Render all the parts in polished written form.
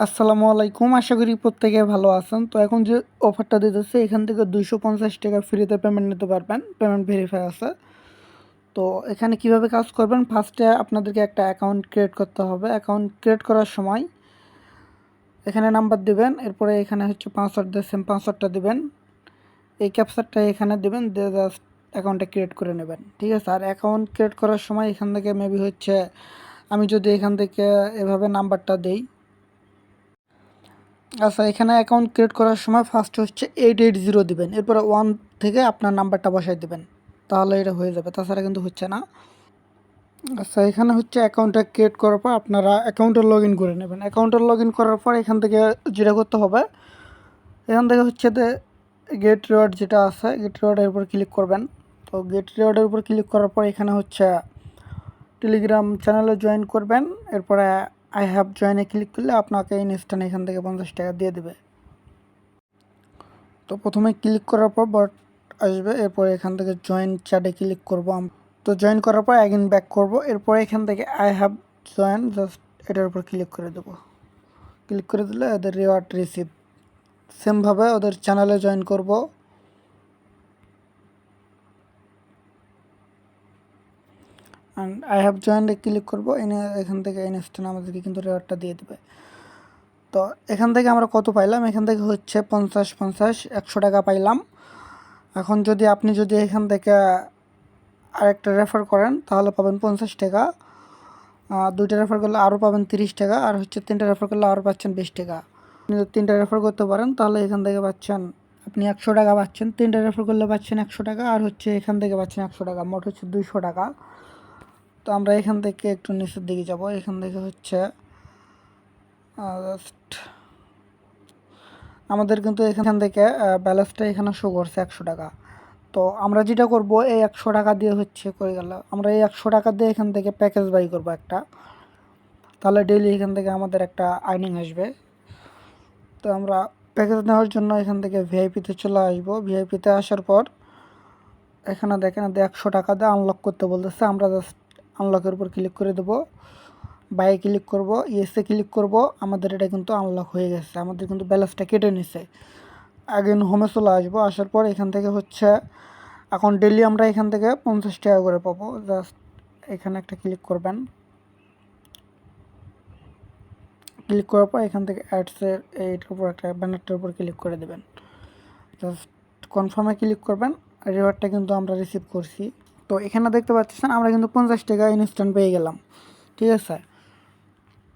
আসসালামু আলাইকুম। আশা করি প্রত্যেকে ভালো আছেন। তো এখন যে অফারটা দিতেছে এখান থেকে ২৫০ টাকা ফ্রিতে পেমেন্ট নিতে পারবেন। পেমেন্ট ভেরিফাই আছে। তো এখানে কিভাবে কাজ করবেন? ফার্স্টে আপনাদেরকে একটা অ্যাকাউন্ট ক্রিয়েট করতে হবে। অ্যাকাউন্ট ক্রিয়েট করার সময় এখানে নাম্বার দিবেন। এরপরে এখানে হচ্ছে পাসওয়ার্ড দিয়ে সেম পাসওয়ার্ডটা দিবেন। এই ক্যাপচারটা এখানে দিবেন, দিয়ে জাস্ট অ্যাকাউন্টটা ক্রিয়েট করে নেবেন। ঠিক আছে? আর অ্যাকাউন্ট ক্রিয়েট করার সময় এখান থেকে মেবি হচ্ছে আমি যদি এখান থেকে এভাবে নাম্বারটা দেই। আচ্ছা, এখানে অ্যাকাউন্ট ক্রিয়েট করার সময় ফার্স্ট হচ্ছে 880 দিবেন, এরপরে 1 থেকে আপনার নাম্বারটা বসাই দিবেন, তাহলে এটা হয়ে যাবে, তাছাড়া কিন্তু হচ্ছে না। আচ্ছা, এখানে হচ্ছে অ্যাকাউন্টটা ক্রিয়েট করার পর আপনারা অ্যাকাউন্টে লগ ইন করে নেবেন। অ্যাকাউন্টে লগ ইন করার পর এখান থেকে যেটা করতে হবে, এখান থেকে হচ্ছে গেট রিওয়ার্ড যেটা আছে, গেট রিওয়ার্ডের উপর ক্লিক করবেন। তো গেট রিওয়ার্ডের উপর ক্লিক করার পর এখানে হচ্ছে টেলিগ্রাম চ্যানেলে জয়েন করবেন। এরপরে আই হ্যাভ জয়েনে ক্লিক করলে আপনাকে ইনস্ট্যান্ট এখান থেকে 50 টাকা দিয়ে দেবে। তো প্রথমে ক্লিক করার পর বট আসবে, এরপর এখান থেকে জয়েন চ্যাটে ক্লিক করব। তো জয়েন করার পর অ্যাগেন ব্যাক করব, এরপর এখান থেকে আই হ্যাভ জয়েন জাস্ট এটার উপর ক্লিক করে দেবো। ক্লিক করে দিলে এদের রিওয়ার্ড রিসিভ। সেমভাবে ওদের চ্যানেলে জয়েন করব। অ্যান্ড আই হ্যাভ জয়েন্টে ক্লিক করবো, এখান থেকে ইনস্ট্যান্ট আমাদেরকে কিন্তু রিওয়ার্ডটা দিয়ে দেবে। তো এখান থেকে আমরা কত পাইলাম? এখান থেকে হচ্ছে 50 100 টাকা পাইলাম। এখন আপনি যদি এখান থেকে আরেকটা রেফার করেন তাহলে পাবেন 50 টাকা। 2টা রেফার করলে আরও পাবেন 30 টাকা, আর হচ্ছে 3টা রেফার করলে আরও পাচ্ছেন 20 টাকা। আপনি যদি 3টা রেফার করতে পারেন তাহলে এখান থেকে পাচ্ছেন আপনি 100 টাকা পাচ্ছেন। 3টা রেফার করলে পাচ্ছেন 100 টাকা, আর হচ্ছে এখান থেকে পাচ্ছেন 100 টাকা, মোট হচ্ছে 200 টাকা। তো আমরা এখান থেকে একটু নিচের দিকে যাব। এখান থেকে হচ্ছে জাস্ট আমাদের কিন্তু এখান থেকে ব্যালেন্সটা এখানে শো করছে 100 টাকা। তো আমরা যেটা করব, এই 100 টাকা দিয়ে হচ্ছে করে গেল, আমরা এই 100 টাকা দিয়ে এখান থেকে প্যাকেজ বাই করব একটা, তাহলে ডেইলি এখান থেকে আমাদের একটা আর্নিং আসবে। তো আমরা প্যাকেজ নেওয়ার জন্য এখান থেকে ভিআইপিতে চলে আসবো। ভিআইপিতে আসার পর এখানে দেখেন 100 টাকা দিয়ে আনলক করতে বলতেছে, আমরা জাস্ট আনলকের উপর ক্লিক করে দেবো। বাইয়ে ক্লিক করব, ইয়েসে ক্লিক করব। আমাদের এটা কিন্তু আনলক হয়ে গেছে, আমাদের কিন্তু ব্যালেন্সটা কেটে নিছে। আগে হোমে চলে আসবো। আসার পর এখান থেকে হচ্ছে এখন ডেলি আমরা এখান থেকে 50 টাকা করে পাবো। জাস্ট এখানে একটা ক্লিক করবেন। ক্লিক করার পর এখান থেকে অ্যাডসের এইটার উপর একটা ব্যানারটার উপর ক্লিক করে দেবেন। জাস্ট কনফার্মে ক্লিক করবেন। রিওয়ার্ডটা কিন্তু আমরা রিসিভ করছি। তো এখানে দেখতে পাচ্ছেন আমরা কিন্তু 50 টাকা ইনস্ট্যান্ট পেয়ে গেলাম। ঠিক আছে?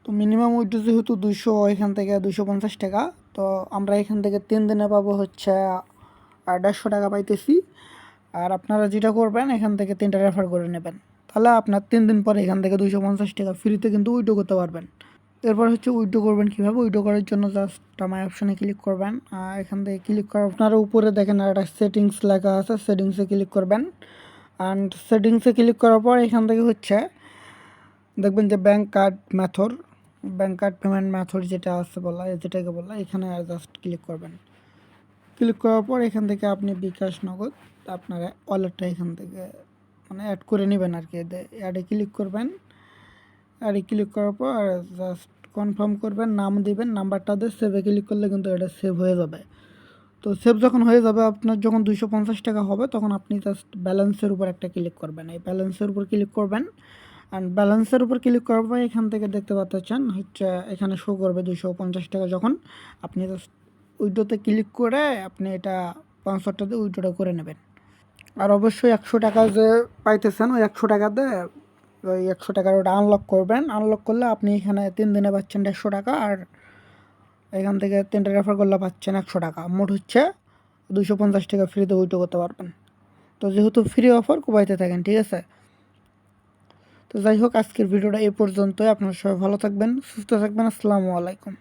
তো মিনিমাম উইথড্র যেহেতু 200, এখান থেকে 250 টাকা। তো আমরা এখান থেকে 3 দিনে পাবো হচ্ছে 150 টাকা পাইতেছি। আর আপনারা যেটা করবেন, এখান থেকে 3টা রেফার করে নেবেন, তাহলে আপনার 3 দিন পরে এখান থেকে 250 টাকা ফ্রিতে কিন্তু উইথড্র করতে পারবেন। এরপর হচ্ছে উইথড্র করবেন কীভাবে? উইথড্র করার জন্য জাস্ট মাই অপশানে ক্লিক করবেন। এখান থেকে ক্লিক করার আপনারা উপরে দেখেন একটা সেটিংস লেখা আছে, সেটিংসে ক্লিক করবেন। অ্যান্ড সেটিংসে ক্লিক করার পর এখান থেকে হচ্ছে দেখবেন যে ব্যাঙ্ক কার্ড পেমেন্ট মেথড যেটা আছে যেটাকে বলা, এখানে জাস্ট ক্লিক করবেন। ক্লিক করার পর এখান থেকে আপনি বিকাশ নগদ আপনার ওয়ালেটটা এখান থেকে মানে অ্যাড করে নেবেন আর কি। অ্যাডে ক্লিক করবেন। অ্যাডে ক্লিক করার পর জাস্ট কনফার্ম করবেন, নাম দিবেন, নাম্বারটা দিয়ে সেভে ক্লিক করলে কিন্তু এটা সেভ হয়ে যাবে। তো সেভ যখন হয়ে যাবে, আপনার যখন 250 টাকা হবে, তখন আপনি জাস্ট ব্যালেন্সের উপর একটা ক্লিক করবেন। এই ব্যালেন্সের উপর ক্লিক করবেন। অ্যান্ড ব্যালেন্সের উপর ক্লিক করার পর এখান থেকে দেখতে পাচ্ছেন হচ্ছে এখানে শো করবে 250 টাকা। যখন আপনি জাস্ট উইড্রোতে ক্লিক করে আপনি এটা পাসওয়ার্ডটাতে উইড্রোটা করে নেবেন। আর অবশ্যই 100 টাকা যে পাইতেছেন, ওই 100 টাকাতে ওই 100 টাকার ওটা আনলক করবেন। আনলক করলে আপনি এখানে 3 দিনে পাচ্ছেন 150 টাকা, আর এখান থেকে 3টা রেফার করলে পাচ্ছেন 100 টাকা। মোট হচ্ছে 250 টাকা ফ্রিতে উইড্রো করতে পারবেন। তো যেহেতু ফ্রি অফার, কুবাইতে থাকেন। ঠিক আছে? তো যাই হোক, আজকের ভিডিওটা এই পর্যন্তই। আপনারা সবাই ভালো থাকবেন, সুস্থ থাকবেন। আসসালামু আলাইকুম।